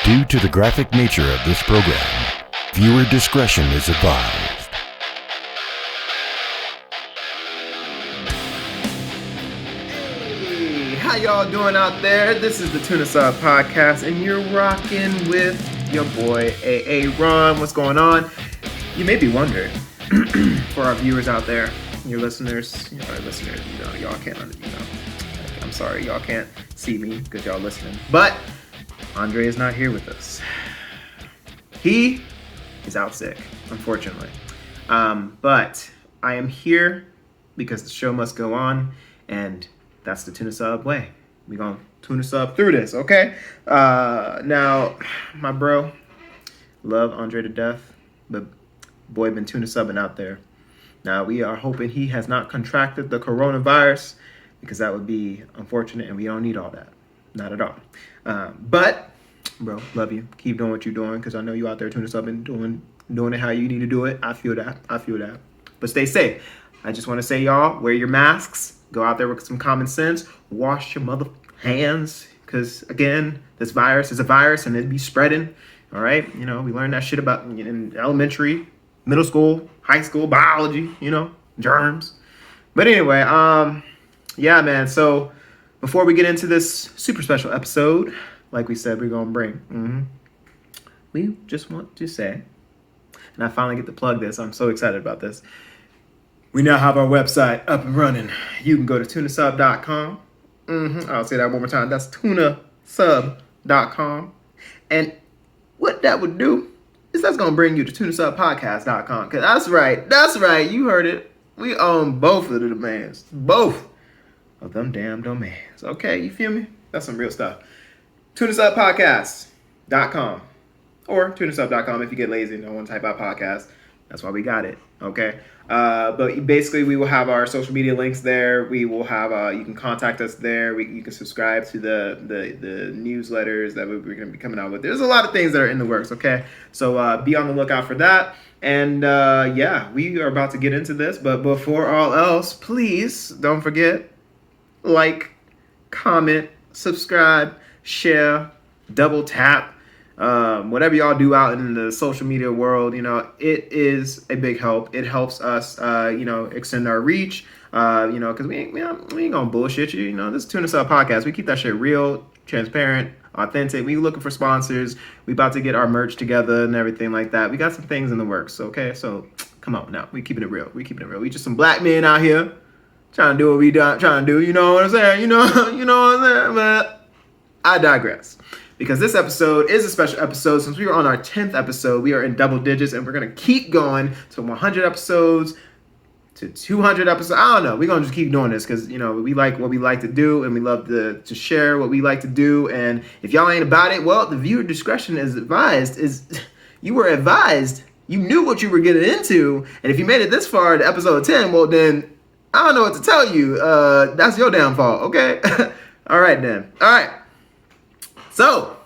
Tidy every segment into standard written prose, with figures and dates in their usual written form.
Due to the graphic nature of this program, viewer discretion is advised. Hey, how y'all doing out there? This is the Tunasub podcast, and you're rocking with your boy AA Ron. What's going on? You may be wondering, for our viewers out there, your listeners, y'all can't, I'm sorry, y'all can't see me because y'all listening, but Andre is not here with us. He is out sick, unfortunately. But I am here because the show must go on, and that's the Tunasub way. We're going to Tunasub through this, okay? Now, my bro, love Andre to death, but boy been Tunasubbing out there. Now, we are hoping he has not contracted the coronavirus, because that would be unfortunate, and we don't need all that. Not at all. But, bro, love you. Keep doing what you're doing, because I know you out there Tunasubbing, doing it how you need to do it. I feel that. But stay safe. I just want to say, y'all, wear your masks. Go out there with some common sense. Wash your mother hands, because, again, this virus is a virus, and it be spreading. All right? You know, we learned that shit about in elementary, middle school, high school, biology, germs. But anyway, yeah, man. So before we get into this super special episode, like we said, we're going to bring, we just want to say, and I finally get to plug this. I'm so excited about this. We now have our website up and running. You can go to tunasub.com. I'll say that one more time. That's tunasub.com. And what that would do is that's going to bring you to tunasubpodcast.com. Because that's right. You heard it. We own both of the domains. Both of them damn domains. Okay, you feel me? That's some real stuff. TunasUpPodcast.com or TunasUp.com if you get lazy and don't want to type out podcast. That's why we got it. Okay. But basically, we will have our social media links there. We will have you can contact us there. You can subscribe to the newsletters that we're going to be coming out with. There's a lot of things that are in the works. Okay, so be on the lookout for that. And yeah, we are about to get into this. But before all else, please don't forget, like, comment, subscribe, share, double tap, whatever y'all do out in the social media world. It is a big help. It helps us, extend our reach, because we ain't gonna bullshit you. This is Tunasub podcast. We keep that shit real, transparent, authentic. We looking for sponsors. We about to get our merch together and everything like that. We got some things in the works. Okay, so come on now. We keeping it real. We just some black men out here trying to do what we trying to do. You know what I'm saying? You know what I'm saying? But I digress. Because this episode is a special episode. Since we were on our 10th episode, we are in double digits, and we're going to keep going to 100 episodes, to 200 episodes. I don't know. We're going to just keep doing this because, we like what we like to do, and we love to share what we like to do. And if y'all ain't about it, well, the viewer discretion is advised. You were advised. You knew what you were getting into. And if you made it this far to episode 10, well, then I don't know what to tell you. That's your downfall, okay? All right, then. All right. So,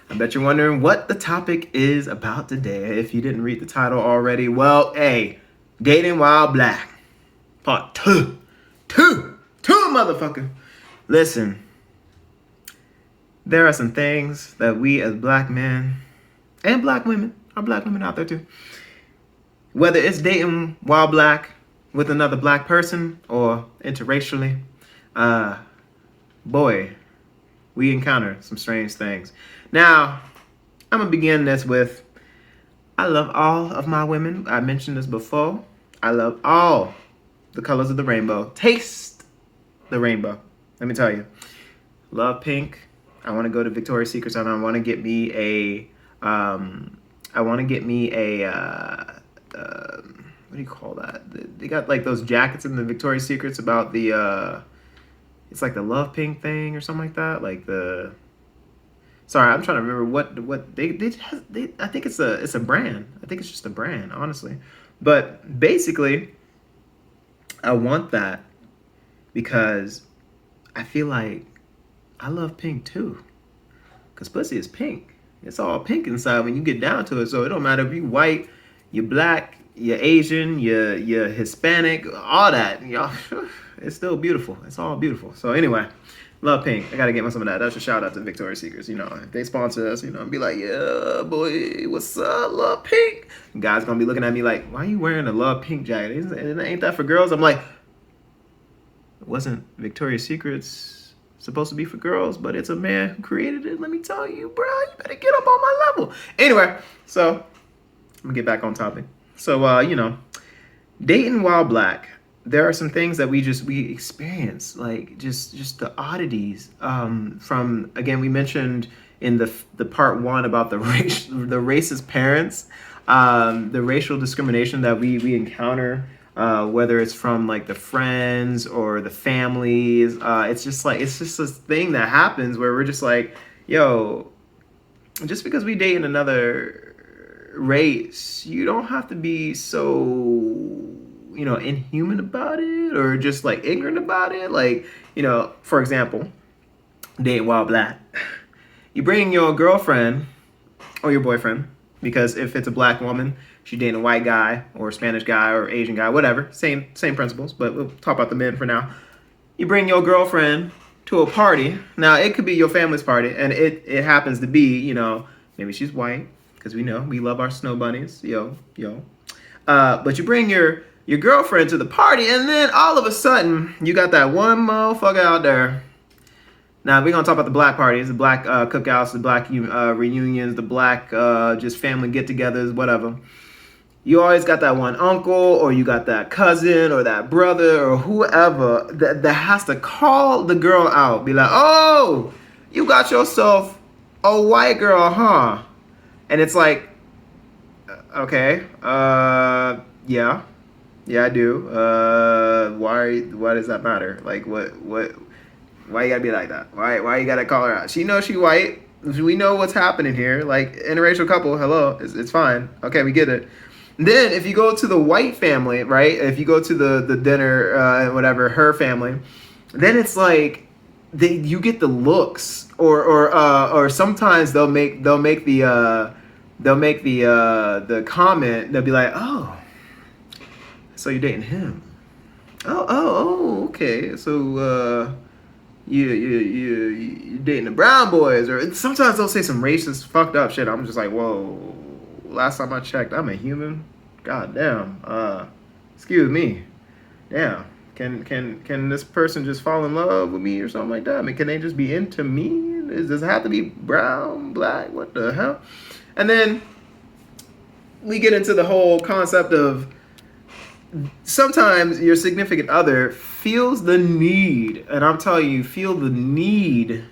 I bet you're wondering what the topic is about today. If you didn't read the title already, well, hey, Dating While Black, part 2, motherfucker. Listen, there are some things that we as black men and black women, our black women out there too, whether it's dating while black with another black person or interracially, boy, we encounter some strange things. Now, I'm going to begin this with, I love all of my women. I mentioned this before. I love all the colors of the rainbow. Taste the rainbow. Let me tell you. Love pink. I want to go to Victoria's Secret and I want to get me what do you call that? They got like those jackets in the Victoria's Secrets about the, it's like the love pink thing or something like that. Sorry, I'm trying to remember what they I think it's a brand. I think it's just a brand, honestly. But basically, I want that because I feel like I love pink too. Because pussy is pink. It's all pink inside when you get down to it. So it don't matter if you white, you black, you're Asian, you're Hispanic, all that. Y'all, it's still beautiful. It's all beautiful. So anyway, Love Pink. I gotta get me some of that. That's a shout out to Victoria's Secrets. You know, if they sponsor us, you know, be like, yeah, boy, what's up, Love Pink? Guys gonna be looking at me like, why are you wearing a Love Pink jacket? Ain't that for girls? I'm like, it wasn't Victoria's Secrets supposed to be for girls, but it's a man who created it. Let me tell you, bro, you better get up on my level. Anyway, so I'm gonna get back on topic. So, you know, dating while black. There are some things that we experience, like just the oddities. From again, we mentioned in the part one about the racist parents, the racial discrimination that we encounter, whether it's from like the friends or the families. It's just this thing that happens where we're just like, yo, just because we date in another race, you don't have to be so, you know, inhuman about it or just like ignorant about it. Like, you know, for example, dating while black. You bring your girlfriend or your boyfriend, because if it's a black woman, she's dating a white guy or a Spanish guy or Asian guy, whatever. Same principles, but we'll talk about the men for now. You bring your girlfriend to a party. Now, it could be your family's party, and it happens to be, you know, maybe she's white, because we know we love our snow bunnies. Yo. But you bring your girlfriend to the party, and then all of a sudden, you got that one motherfucker out there. Now, we're going to talk about the black parties, the black cookouts, the black reunions, the black just family get-togethers, whatever. You always got that one uncle, or you got that cousin, or that brother, or whoever that has to call the girl out. Be like, oh, you got yourself a white girl, huh? And it's like, okay, yeah, I do. Why does that matter? Like, why you gotta be like that? Why you gotta call her out? She knows she white. We know what's happening here. Like, interracial couple, hello, it's fine. Okay, we get it. Then if you go to the white family, right? If you go to the dinner, whatever, her family, then it's like you get the looks, or sometimes they'll make the comment. They'll be like, oh, so you're dating him? Oh, okay. So you dating the brown boys, or sometimes they'll say some racist, fucked up shit. I'm just like, whoa. Last time I checked, I'm a human. God damn. Excuse me. Damn. Can this person just fall in love with me or something like that? I mean, can they just be into me? Does it have to be brown, black? What the hell? And then we get into the whole concept of sometimes your significant other feels the need, and I'm telling you, feel the need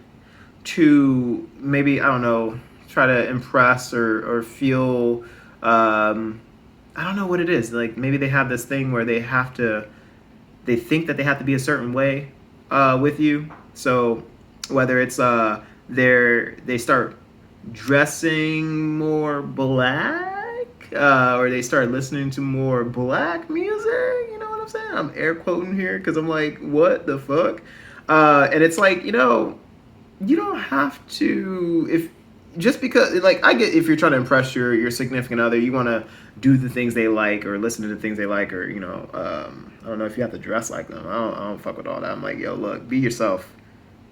to maybe, I don't know, try to impress or feel, I don't know what it is. Like, maybe they have this thing where they think that they have to be a certain way with you. So whether it's they start dressing more black, or they start listening to more black music, you know what I'm saying? I'm air quoting here because I'm like, what the fuck? And it's like, you know, you don't have to, just because, like, I get if you're trying to impress your significant other, you want to do the things they like or listen to the things they like, or, you know, I don't know if you have to dress like them. I don't fuck with all that. I'm like, yo, look, be yourself.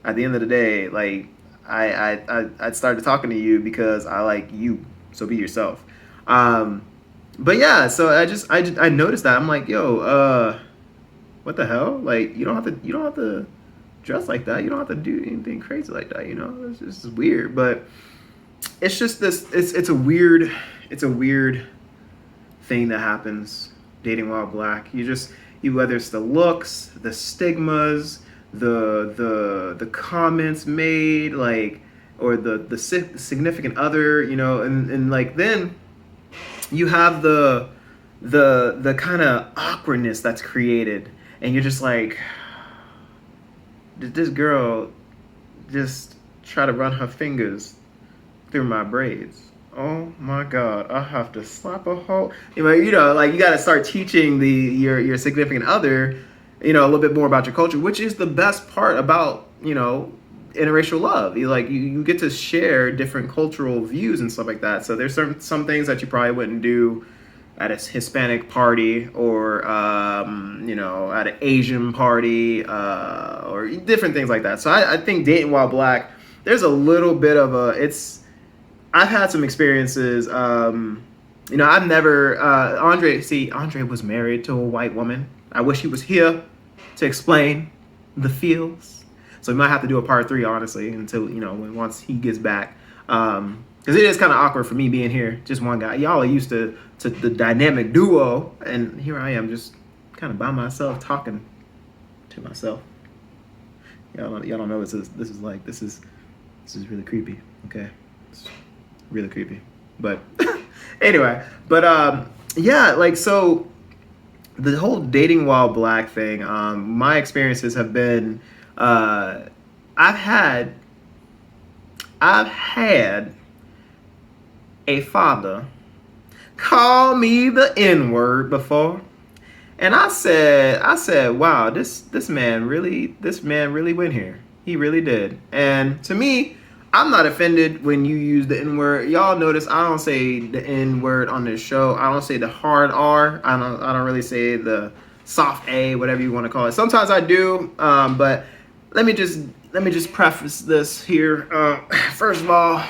At the end of the day, like, I started talking to you because I like you, so be yourself. But yeah, so I noticed that. I'm like, yo, what the hell? Like, you don't have to dress like that. You don't have to do anything crazy like that. You know, it's just weird. But it's just this. It's a weird thing that happens dating while black. You whether it's the looks, the stigmas, the comments made, like, or the significant other, you know, and like then you have the kind of awkwardness that's created, and you're just like, did this girl just try to run her fingers through my braids? Oh my God, I have to slap a hole. You know, like, you got to start teaching your significant other, you know, a little bit more about your culture, which is the best part about, you know, interracial love. You get to share different cultural views and stuff like that. So there's some things that you probably wouldn't do at a Hispanic party or at an Asian party or different things like that. So I think dating while black, there's a little bit of I've had some experiences. I've never Andre was married to a white woman. I wish he was here to explain the feels. So we might have to do a part 3, honestly, until once he gets back. Because it is kind of awkward for me being here, just one guy. Y'all are used to the dynamic duo, and here I am just kind of by myself talking to myself. Y'all don't know what this is like. This is really creepy. Okay, it's really creepy. But anyway, so the whole dating while black thing. My experiences have been, I've had a father call me the N-word before, and I said, wow, this man really went here. He really did. And to me, I'm not offended when you use the N-word. Y'all notice I don't say the N-word on this show. I don't say the hard R. I don't really say the soft A, whatever you want to call it. Sometimes I do, but let me just preface this here. First of all,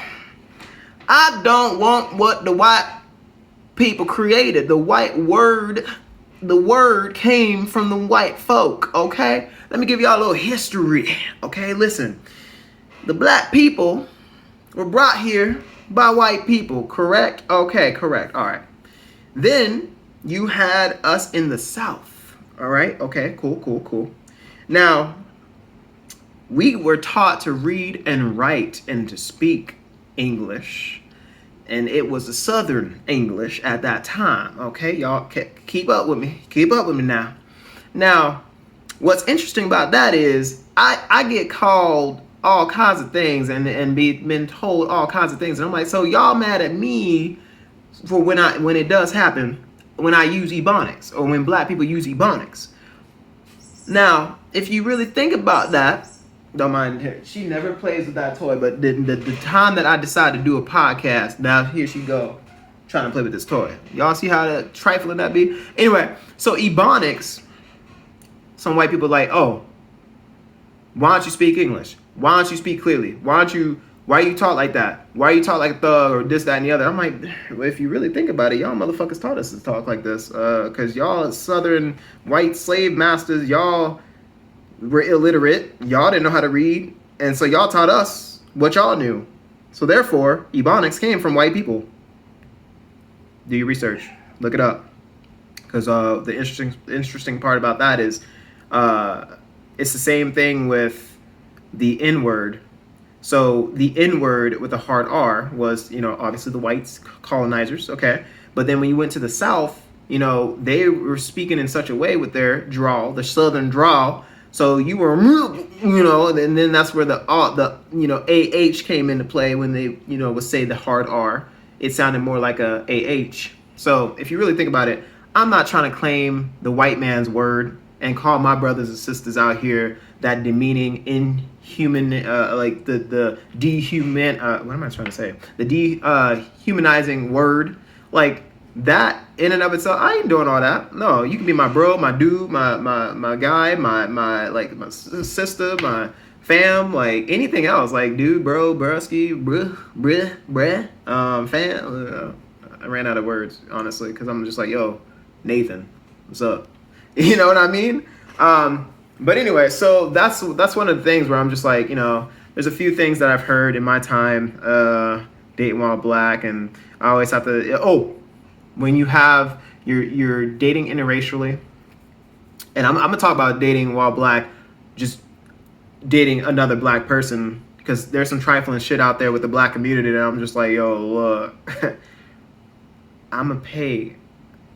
I don't want what the white people created. The word came from the white folk, okay? Let me give y'all a little history, okay? Listen, the black people were brought here by white people, correct? Okay, correct, all right. Then you had us in the South, all right? Okay, cool. Now, we were taught to read and write and to speak English, and it was a Southern English at that time. Okay, y'all keep up with me. Keep up with me now. Now, what's interesting about that is I get called all kinds of things and been told all kinds of things, and I'm like, so y'all mad at me for when it does happen when I use Ebonics or when black people use Ebonics. Now, if you really think about that. Don't mind her. She never plays with that toy, but the time that I decided to do a podcast, now here she go, trying to play with this toy. Y'all see how trifling that be? Anyway, so Ebonics, some white people are like, oh, why don't you speak English? Why don't you speak clearly? Why are you taught like that? Why are you taught like a thug or this, that, and the other? I'm like, well, if you really think about it, y'all motherfuckers taught us to talk like this. Because y'all Southern white slave masters, y'all were illiterate. Y'all didn't know how to read. And so y'all taught us what y'all knew. So therefore, Ebonics came from white people. Do your research. Look it up. Because the interesting part about that is it's the same thing with the N-word. So the N-word with a hard R was, obviously the whites, colonizers, okay? But then when you went to the South, they were speaking in such a way with their drawl, the Southern drawl. So you were, and then that's where the AH came into play when they, would say the hard R. It sounded more like a AH. So if you really think about it, I'm not trying to claim the white man's word and call my brothers and sisters out here that demeaning, inhuman, like the dehuman, what am I trying to say? The dehumanizing word, like that in and of itself. I ain't doing all that. No, you can be my bro, my dude, my guy, my sister, my fam, like anything else, like dude, bro, broski, bruh, fam. I ran out of words, honestly, because I'm just like, yo, Nathan, what's up? You know what I mean? But anyway, so that's one of the things where I'm just like, there's a few things that I've heard in my time dating while black, and I always have to, when you have, you're dating interracially, and I'm going to talk about dating while black, just dating another black person, because there's some trifling shit out there with the black community that I'm just like, yo, look, I'm going to pay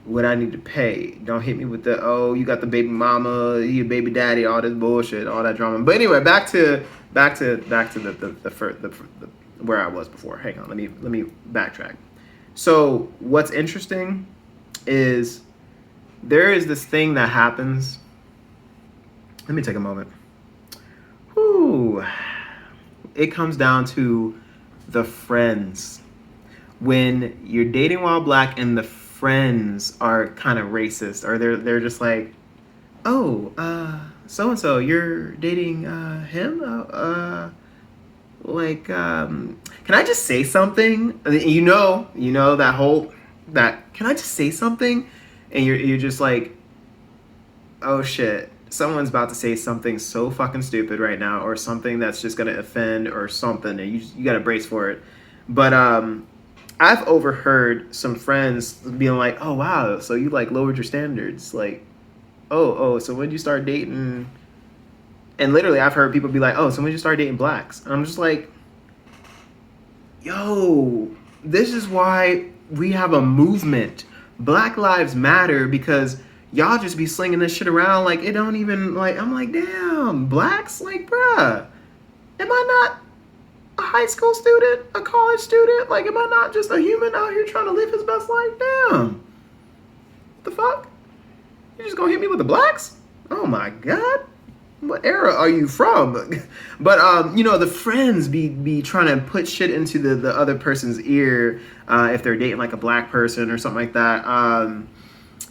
what I need to pay. Don't hit me with the, you got the baby mama, you baby daddy, all this bullshit, all that drama. But anyway, back to the where I was before. Hang on, let me backtrack. So what's interesting is there is this thing that happens. Let me take a moment. Whew. It comes down to the friends. When you're dating while black and the friends are kind of racist, or they're just like, oh, so and so, you're dating him, like, can I just say something? That whole that can I just say something, and you're just like, oh shit, someone's about to say something so fucking stupid right now, or something that's just gonna offend or something, and you gotta brace for it. But I've overheard some friends being like, oh wow, so you like lowered your standards, like, oh, so when did you start dating? And literally I've heard people be like, oh, so when did you start dating blacks? And I'm just like, yo, this is why we have a movement, Black Lives Matter, because y'all just be slinging this shit around like it don't even, like, I'm like, damn, blacks, like, bruh, am I not a high school student, a college student? Like, am I not just a human out here trying to live his best life? Damn, what the fuck? You just gonna hit me with the blacks? Oh my god, what era are you from? But the friends be trying to put shit into the other person's ear if they're dating like a black person or something like that.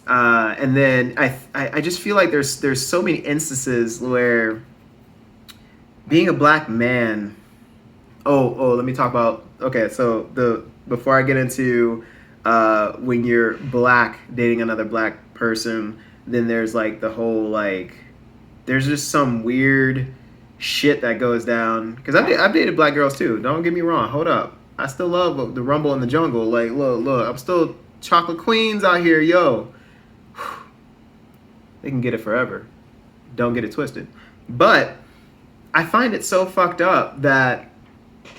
And then I just feel like there's so many instances where being a black man. Oh, let me talk about. Okay, so before I get into when you're black dating another black person, then there's like the whole like. There's just some weird shit that goes down. Because I've dated black girls too. Don't get me wrong. Hold up. I still love the rumble in the jungle. Like, look. I'm still chocolate queens out here, yo. They can get it forever. Don't get it twisted. But I find it so fucked up that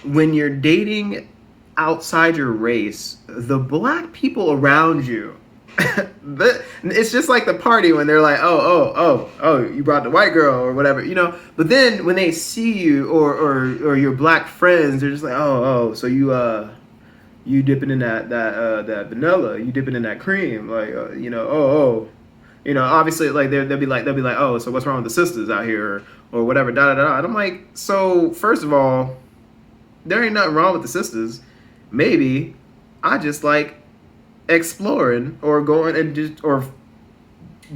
when you're dating outside your race, the black people around you, it's just like the party when they're like, oh, you brought the white girl or whatever, But then when they see you or your black friends, they're just like, oh, so you dipping in that vanilla, you dipping in that cream, like, obviously, like they'll be like, oh, so what's wrong with the sisters out here or whatever, da da da. And I'm like, so first of all, there ain't nothing wrong with the sisters. Maybe I just like exploring or going and just or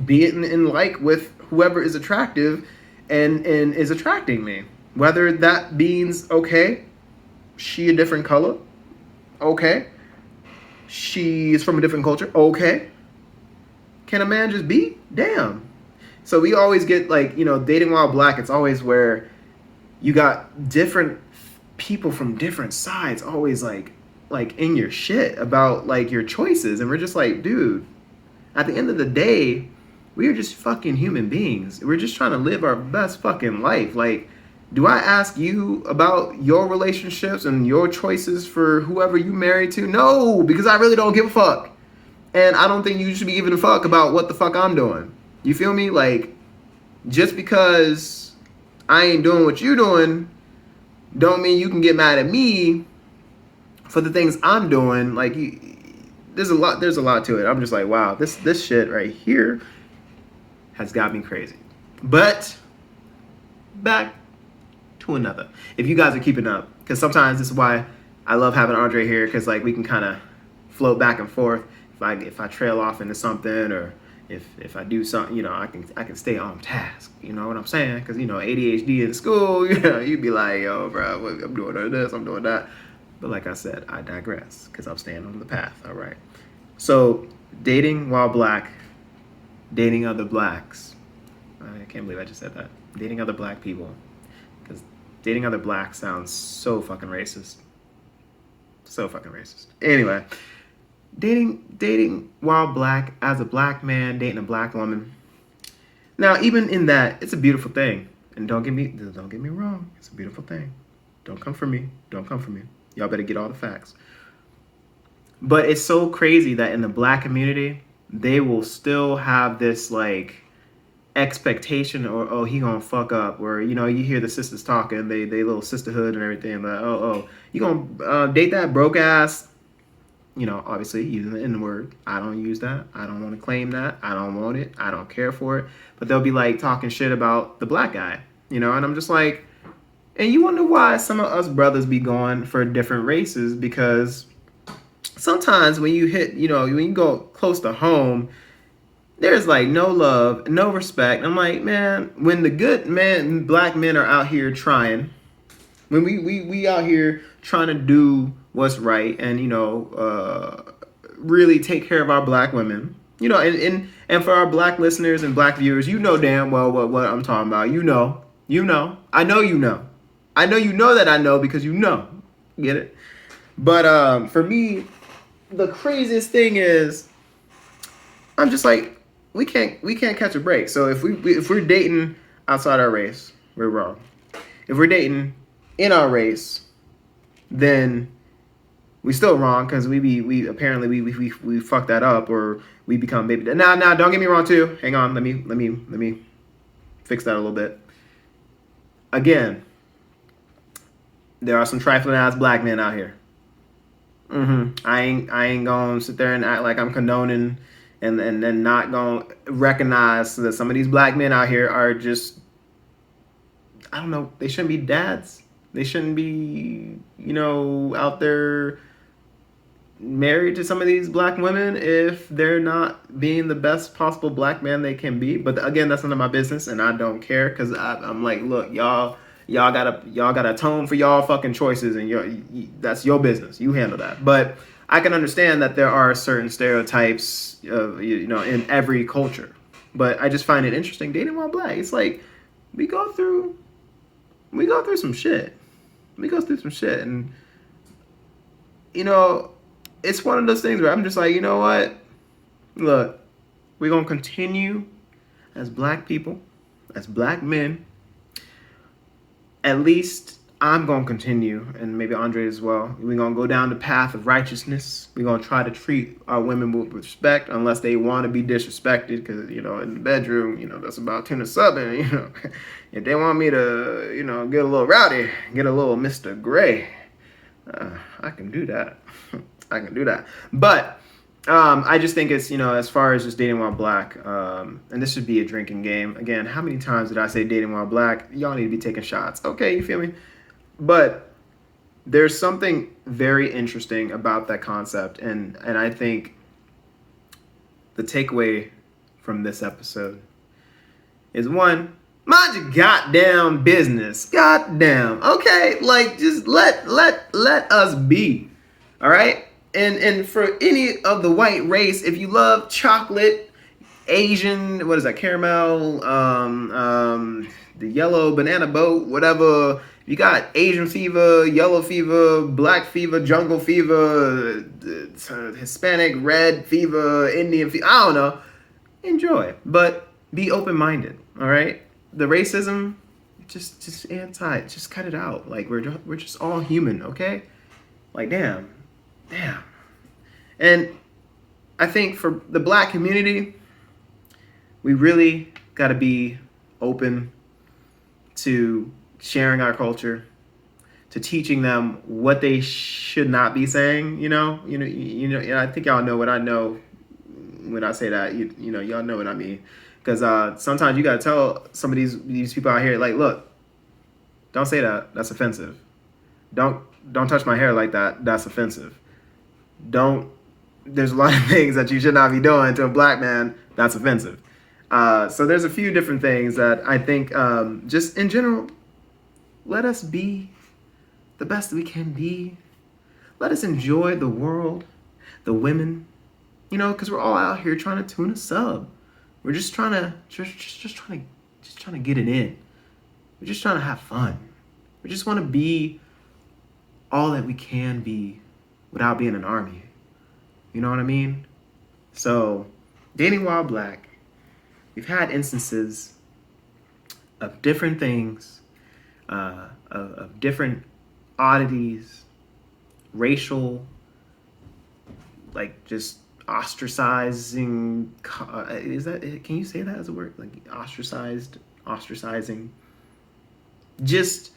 being in like with whoever is attractive and is attracting me, whether that means, okay, she a different color, okay, she is from a different culture, okay, can a man just be? Damn. So we always get like, dating while black, it's always where you got different people from different sides always like in your shit about like your choices, and we're just like, dude, at the end of the day, we are just fucking human beings. We're just trying to live our best fucking life. Like, do I ask you about your relationships and your choices for whoever you married to? No, because I really don't give a fuck, and I don't think you should be giving a fuck about what the fuck I'm doing. You feel me? Like, just because I ain't doing what you doing don't mean you can get mad at me for the things I'm doing. Like, there's a lot to it. I'm just like, wow, this shit right here has got me crazy. But back to another. If you guys are keeping up, because sometimes this is why I love having Andre here, because like we can kind of float back and forth. If I trail off into something, or if I do something, I can stay on task. You know what I'm saying? Because ADHD in school, you'd be like, yo, bro, I'm doing this, I'm doing that. But like I said, I digress, because I'm staying on the path. All right. So dating while black, dating other blacks. I can't believe I just said that. Dating other black people, because dating other blacks sounds so fucking racist. So fucking racist. Anyway. Dating while black, as a black man dating a black woman. Now, even in that, it's a beautiful thing. And don't get me wrong, it's a beautiful thing. Don't come for me. Y'all better get all the facts. But it's so crazy that in the black community, they will still have this like expectation, or oh, he gonna fuck up, or you hear the sisters talking, they little sisterhood and everything, like oh, you gonna date that broke ass. Obviously using the N-word. I don't use that. I don't want to claim that. I don't want it. I don't care for it. But they'll be like talking shit about the black guy, and I'm just like, and you wonder why some of us brothers be going for different races, because sometimes when you hit, when you go close to home, there's like no love, no respect. I'm like, man, when the good men, black men are out here trying, when we out here trying to do what's right and, really take care of our black women, and for our black listeners and black viewers, damn well what I'm talking about. I know that I know because get it. But for me, the craziest thing is, I'm just like, we can't catch a break. So if we're dating outside our race, we're wrong. If we're dating in our race, then we still wrong because we apparently we fuck that up, or we become baby. Now don't get me wrong too. Hang on, let me fix that a little bit. Again, there are some trifling ass black men out here. I ain't gonna sit there and act like I'm condoning and then not gonna recognize that some of these black men out here are just, I don't know, they shouldn't be dads. They shouldn't be, out there married to some of these black women if they're not being the best possible black man they can be. But again, that's none of my business, and I don't care because I'm like, look, y'all gotta atone for y'all fucking choices, and that's your business. You handle that. But I can understand that there are certain stereotypes, in every culture. But I just find it interesting dating while black. It's like we go through some shit. And it's one of those things where I'm just like, you know what? Look, we're gonna continue as black people, as black men. At least I'm going to continue, and maybe Andre as well. We're going to go down the path of righteousness. We're going to try to treat our women with respect, unless they want to be disrespected, because, in the bedroom, that's about Tunasub, and, if they want me to, get a little rowdy, get a little Mr. Gray, I can do that. But I just think it's, as far as just dating while black, and this should be a drinking game. Again, how many times did I say dating while black? Y'all need to be taking shots. Okay, you feel me? But there's something very interesting about that concept, and I think the takeaway from this episode is, one, mind your goddamn business. Goddamn. Okay, like, just let us be. All right? And for any of the white race, if you love chocolate, Asian, what is that, caramel, the yellow banana boat, whatever, you got Asian fever, yellow fever, black fever, jungle fever, Hispanic red fever, Indian fever, I don't know. Enjoy, but be open-minded, all right? The racism, just cut it out. Like, we're just all human, okay? Like, damn. And I think for the black community, we really got to be open to sharing our culture, to teaching them what they should not be saying. I think y'all know what I know when I say that. Y'all know what I mean. Because sometimes you got to tell some of these people out here, like, look, don't say that. That's offensive. Don't touch my hair like that. That's offensive. There's a lot of things that you should not be doing to a black man. That's offensive. So there's a few different things that I think, just in general, let us be the best we can be. Let us enjoy the world, the women, because we're all out here trying to tune a sub. We're just trying to get it in. We're just trying to have fun. We just want to be all that we can be without being an army. You know what I mean? So, dating while black, we've had instances of different things, of different oddities, racial, like, just ostracizing. Can you say that as a word? Like, ostracizing. Just,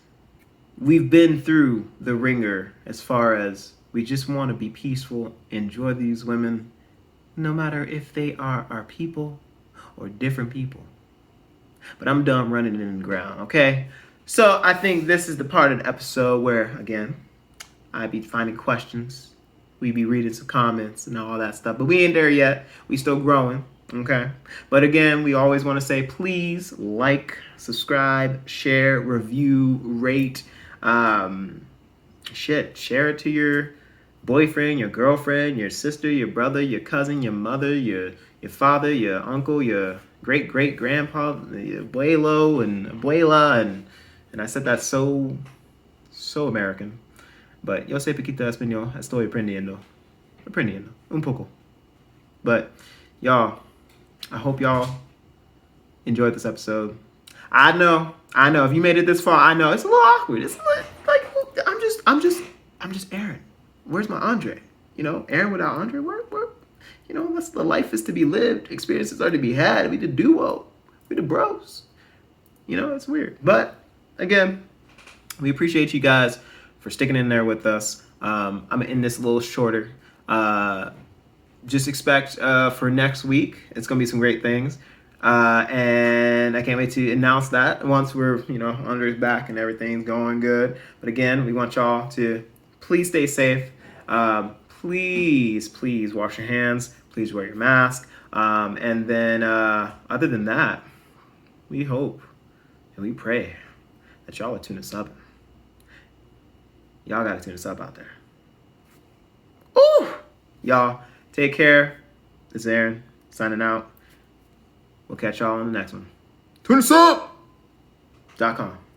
we've been through the ringer as far as we just want to be peaceful, enjoy these women, no matter if they are our people or different people. But I'm done running it in the ground, okay? So I think this is the part of the episode where, again, I be finding questions we be reading some comments and all that stuff. But we ain't there yet. We still growing. Okay. But again, we always want to say, please like, subscribe, share, review, rate. Share it to your boyfriend, your girlfriend, your sister, your brother, your cousin, your mother, your father, your uncle, your great grandpa, your abuelo and abuela, and I said that so American. But yo sé poquito español, estoy aprendiendo un poco. But y'all, I hope y'all enjoyed this episode. I know. If you made it this far, I know it's a little awkward. It's like I'm just Aaron. Where's my Andre? Aaron without Andre. Where? That's the life is to be lived. Experiences are to be had. We the duo. We the bros. It's weird. But again, we appreciate you guys for sticking in there with us. I'm gonna end this a little shorter. Just expect for next week, it's gonna be some great things. And I can't wait to announce that once we're, Andre's back and everything's going good. But again, we want y'all to please stay safe. Please wash your hands. Please wear your mask. And then other than that, we hope and we pray that y'all are Tunasub. Y'all gotta Tunasub out there. Ooh! Y'all, take care. This is Aaron signing out. We'll catch y'all on the next one. Tunasub.com